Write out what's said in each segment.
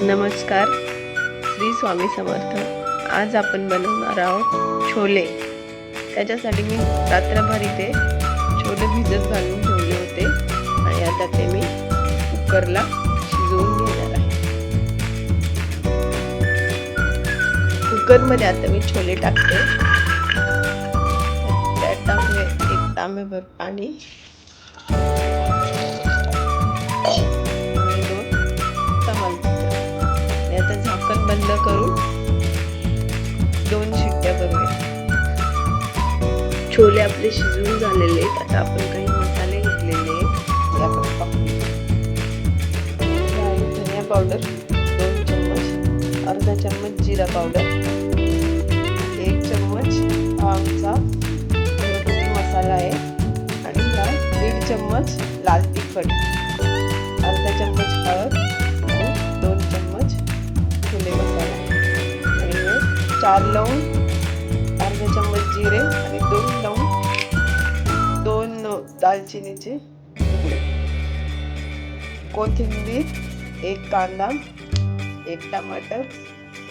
नमस्कार, श्री स्वामी समर्थ। आज आपण बनवणार आहोत छोले। त्याच्यासाठी मी रात्रभर इथे छोले भिजत घालून ठेवले होते आणि आता ते मी कुकरला शिजवून घेणार आहे। कुकरमध्ये आता मी छोले टाकते। त्यात टाकले 1 तांबेभर पाणी झाकण बंद करून 2 शिट्ट्या करूया। छोले आपले शिजून झालेले आहेत। आता आपण काही मसाले घेतलेले ते आपण टाकूया। धनिया पावडर 2 चम्मच, अर्धा चम्मच जिरा पावडर, 1 चम्मच आमचा घरगुती मसाला आहे आणि 1.5 चम्मच लाल तिखट, अर्धा चम्मच हळद, 2 चम्मच छोले मसाला आणि 4 लवंग, अर्धा चम्मच जिरे आणि 2 लवंग, 2 दालचिनीचे तुकडे, कोथिंबीर, 1 कांदा, 1 टमाटर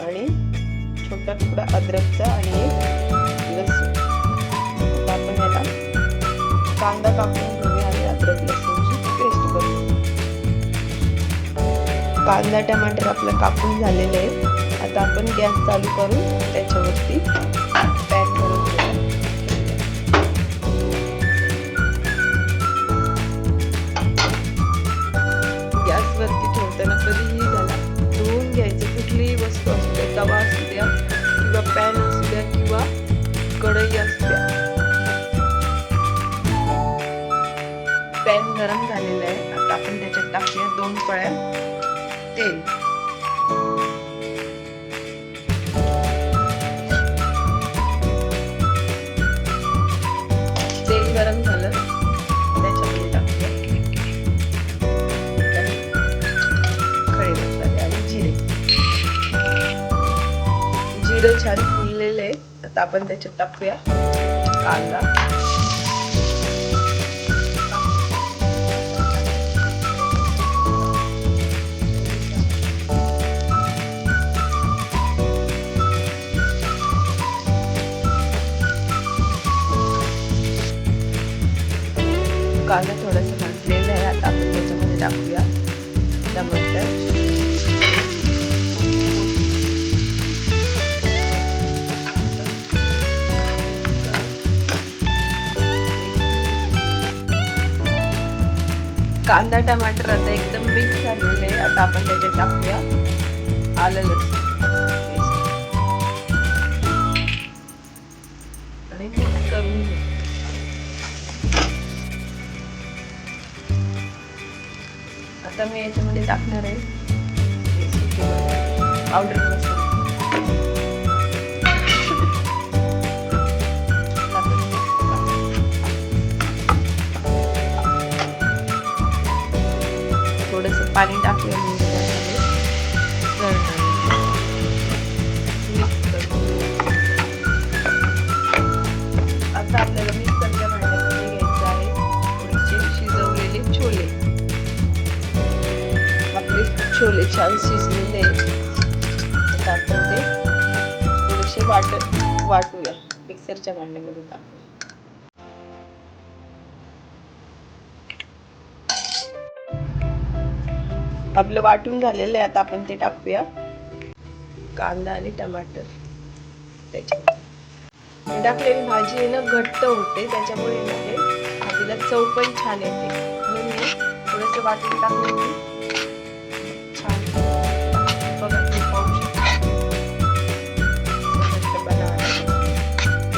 आणि छोटा तुकडा अद्रकचा आणि 1 लसूण। आपण याला कांदा कापून घेऊया आणि अद्रक लसूणची पेस्ट करू। कांदा टमाटर आपलं कापून झालेलं आहे। आता आपण गॅस चालू करून त्याच्यावरती पॅन करून घेऊया। गॅसवरती ठेवताना कधीही त्याला धुवून घ्यायचं। कुठलीही वस्तू असू द्या, तवा असू द्या किंवा पॅन असू द्या किंवा कढई असू द्या। पॅन गरम झालेला आहे। आता आपण त्याच्यात टाकूया 2 पळ्या तेल। तेल गरम झालं त्याच्यामध्ये टाकूया खडे मसाले आणि जिरे। जिरे छान फुललेले आहे। आता आपण त्याच्यात टाकूया कांदा, कांदा थोडासा भाजलेला आहे। आता आपण त्याच्यामध्ये टाकूया टमाटर, कांदा टमाटर आता एकदम मिक्स झालेले आहे। आता आपण त्याच्यात टाकूया आलं लसूण आणि मिक्स करून घेऊ। आता मी याच्यामध्ये टाकणार आहे पावडर मसाला। थोडंसं पाणी टाकूया आता आपल्याला मिक्सरच्या भांड्यामध्ये घ्यायचं आहे थोडेसे शिजवलेले छोले। आपले छोले छान शिजलेले आहेत। आता आपण ते थोडेसे वाटूया मिक्सरच्या भांड्यामध्ये टाकूया। आपलं वाटून झालेलं आहे। आता आपण ते टाकूया कांदा आणि टमाटर त्याच्यात। टाकलेली भाजी आहे ना घट्ट होते, त्याच्यामुळे भाजीला चव पण छान येते। म्हणून मी थोडंसं वाटून टाकलं की छान बघा तुम्ही पाहू शकता बनवायला।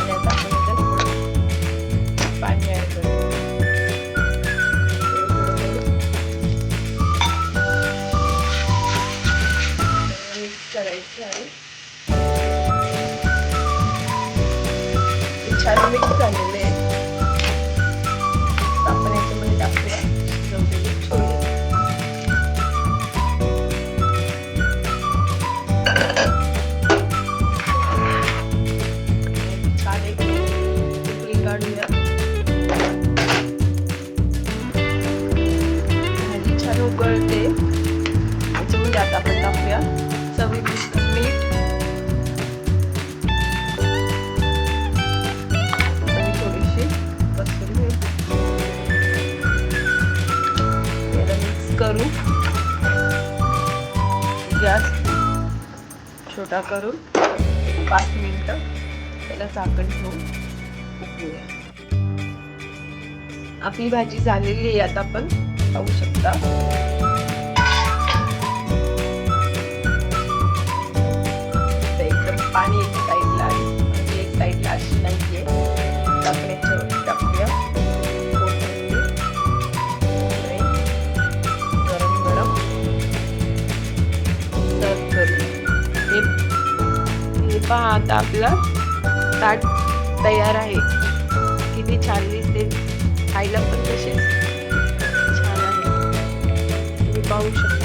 आणि आता आपण त्यात पाणी ऍड करू। करायचं आहे छान मिक्स झालेले आहे। आपण याच्यामध्ये टाकूया शिजवलेले छोले। छान एक उकळी काढूया। भाजी छान उकळते त्याच्यामध्ये आता आपण टाकूया करू. गॅस छोटा करून 5 मिनिटं त्याला झाकण ठेवून उकळूया. आपली भाजी झालेली आहे. आता आपण पाहू शकता. एकदम पाणी एक साईडला आहे म्हणजे एक साईडला अशी नाहीये. आपण याच्यावर टाकूया गरम गरम सर्व करू. हे पहा आता आपला ताट तयार आहे. किती छान दिसते. खायला पण तसेच छान आहे. तुम्ही पाहू शकता.